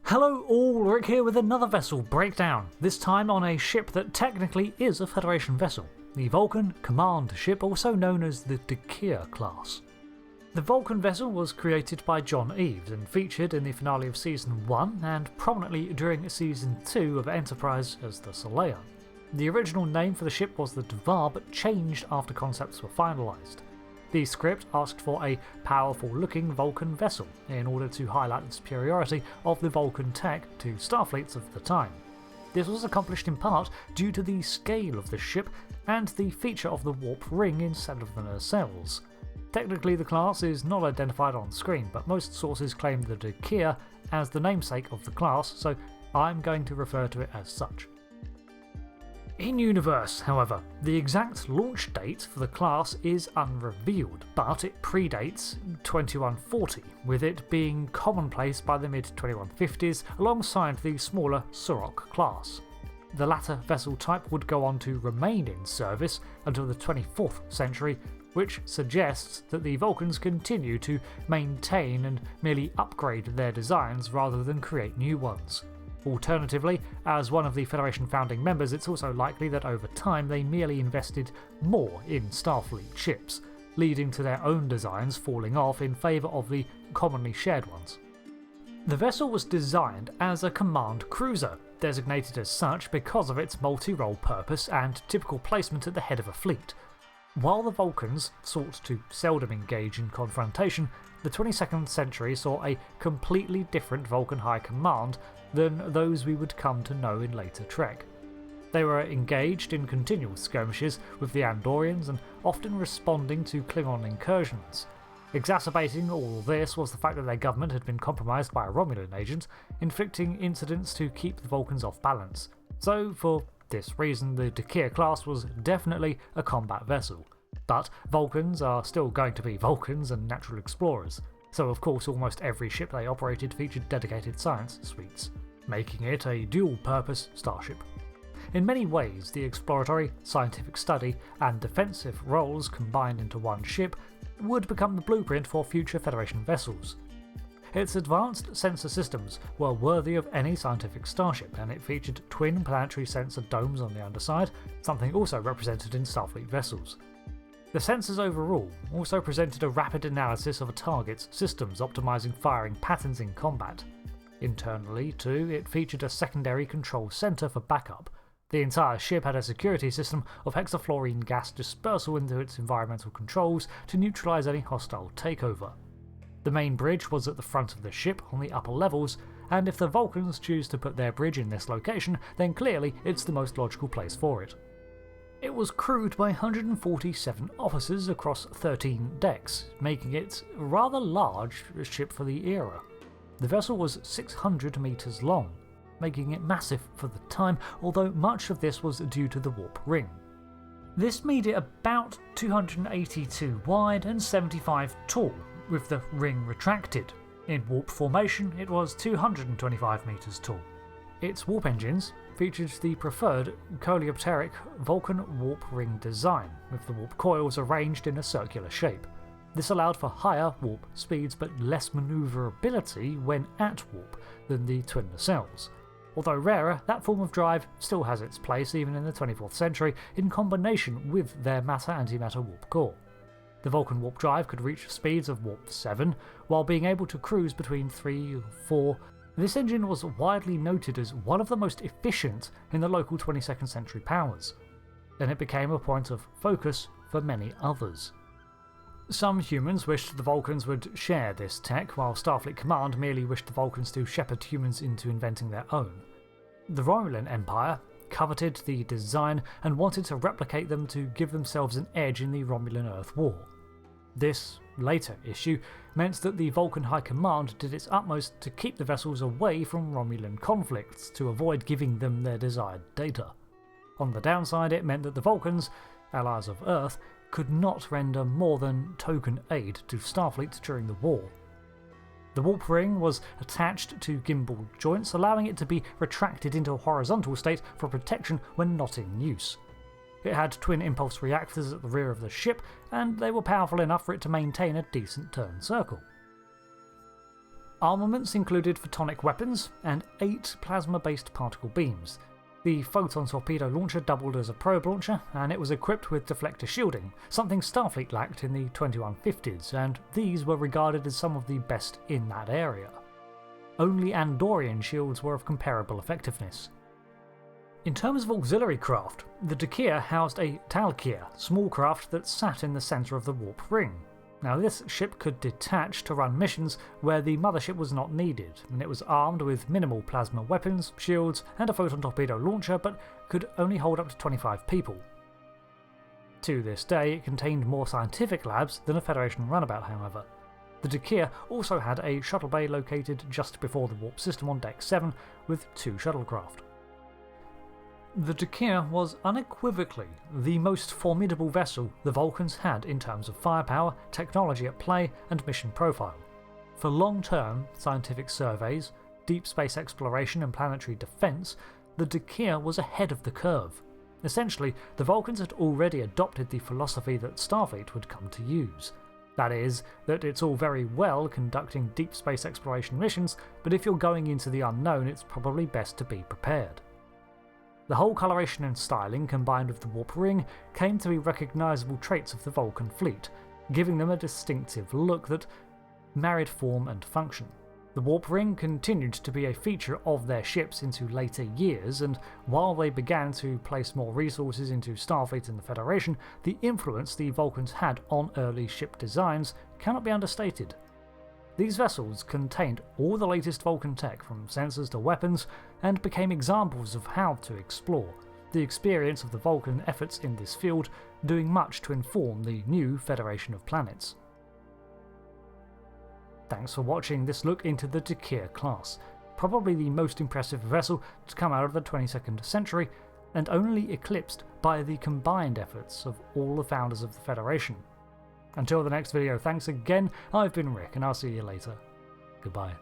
Hello all, Rick here with another vessel breakdown, this time on a ship that technically is a Federation vessel, the Vulcan Command ship, also known as the Picard class. The Vulcan vessel was created by John Eves and featured in the finale of Season 1 and prominently during Season 2 of Enterprise as the Saleya. The original name for the ship was the Dvar, but changed after concepts were finalised. The script asked for a powerful-looking Vulcan vessel in order to highlight the superiority of the Vulcan tech to Starfleets of the time. This was accomplished in part due to the scale of the ship and the feature of the warp ring instead of the nacelles. Technically the class is not identified on screen, but most sources claim the Picard as the namesake of the class, so I'm going to refer to it as such. In-universe, however, the exact launch date for the class is unrevealed, but it predates 2140, with it being commonplace by the mid-2150s alongside the smaller Surok class. The latter vessel type would go on to remain in service until the 24th century, which suggests that the Vulcans continue to maintain and merely upgrade their designs rather than create new ones. Alternatively, as one of the Federation founding members, it's also likely that over time they merely invested more in Starfleet ships, leading to their own designs falling off in favour of the commonly shared ones. The vessel was designed as a command cruiser, designated as such because of its multi-role purpose and typical placement at the head of a fleet. While the Vulcans sought to seldom engage in confrontation, the 22nd century saw a completely different Vulcan High Command than those we would come to know in later Trek. They were engaged in continual skirmishes with the Andorians and often responding to Klingon incursions. Exacerbating all this was the fact that their government had been compromised by a Romulan agent, inflicting incidents to keep the Vulcans off balance. So, for this reason, the Picard class was definitely a combat vessel. But Vulcans are still going to be Vulcans and natural explorers, so of course almost every ship they operated featured dedicated science suites, making it a dual-purpose starship. In many ways, the exploratory, scientific study, and defensive roles combined into one ship would become the blueprint for future Federation vessels. Its advanced sensor systems were worthy of any scientific starship, and it featured twin planetary sensor domes on the underside, something also represented in Starfleet vessels. The sensors overall also presented a rapid analysis of a target's systems, optimising firing patterns in combat. Internally, too, it featured a secondary control centre for backup. The entire ship had a security system of hexafluorine gas dispersal into its environmental controls to neutralise any hostile takeover. The main bridge was at the front of the ship on the upper levels, and if the Vulcans choose to put their bridge in this location, then clearly it's the most logical place for it. It was crewed by 147 officers across 13 decks, making it a rather large ship for the era. The vessel was 600 metres long, making it massive for the time, although much of this was due to the warp ring. This made it about 282 wide and 75 tall, with the ring retracted. In warp formation, it was 225 metres tall. Its warp engines featured the preferred coleopteric Vulcan warp ring design, with the warp coils arranged in a circular shape. This allowed for higher warp speeds but less manoeuvrability when at warp than the twin nacelles. Although rarer, that form of drive still has its place even in the 24th century in combination with their matter-antimatter warp core. The Vulcan warp drive could reach speeds of warp 7, while being able to cruise between 3 and 4. This engine was widely noted as one of the most efficient in the local 22nd century powers, and it became a point of focus for many others. Some humans wished the Vulcans would share this tech, while Starfleet Command merely wished the Vulcans to shepherd humans into inventing their own. The Romulan Empire coveted the design and wanted to replicate them to give themselves an edge in the Romulan Earth War. This later issue meant that the Vulcan High Command did its utmost to keep the vessels away from Romulan conflicts to avoid giving them their desired data. On the downside, it meant that the Vulcans, allies of Earth, could not render more than token aid to Starfleet during the war. The warp ring was attached to gimbal joints, allowing it to be retracted into a horizontal state for protection when not in use. It had twin impulse reactors at the rear of the ship, and they were powerful enough for it to maintain a decent turn circle. Armaments included photonic weapons and 8 plasma-based particle beams. The photon torpedo launcher doubled as a probe launcher, and it was equipped with deflector shielding, something Starfleet lacked in the 2150s, and these were regarded as some of the best in that area. Only Andorian shields were of comparable effectiveness. In terms of auxiliary craft, the Dakir housed a Talkir, small craft that sat in the centre of the warp ring. Now this ship could detach to run missions where the mothership was not needed, and it was armed with minimal plasma weapons, shields and a photon torpedo launcher, but could only hold up to 25 people. To this day it contained more scientific labs than a Federation runabout, however. The Dakir also had a shuttle bay located just before the warp system on Deck 7 with 2 shuttlecraft. The Dakir was unequivocally the most formidable vessel the Vulcans had in terms of firepower, technology at play and mission profile. For long-term scientific surveys, deep space exploration and planetary defence, the Dakir was ahead of the curve. Essentially, the Vulcans had already adopted the philosophy that Starfleet would come to use. That is, that it's all very well conducting deep space exploration missions, but if you're going into the unknown, it's probably best to be prepared. The whole coloration and styling, combined with the warp ring, came to be recognisable traits of the Vulcan fleet, giving them a distinctive look that married form and function. The warp ring continued to be a feature of their ships into later years, and while they began to place more resources into Starfleet and the Federation, the influence the Vulcans had on early ship designs cannot be understated. These vessels contained all the latest Vulcan tech, from sensors to weapons, and became examples of how to explore, the experience of the Vulcan efforts in this field doing much to inform the new Federation of Planets. Thanks for watching this look into the Dakir class, probably the most impressive vessel to come out of the 22nd century, and only eclipsed by the combined efforts of all the founders of the Federation. Until the next video, thanks again, I've been Rick and I'll see you later. Goodbye.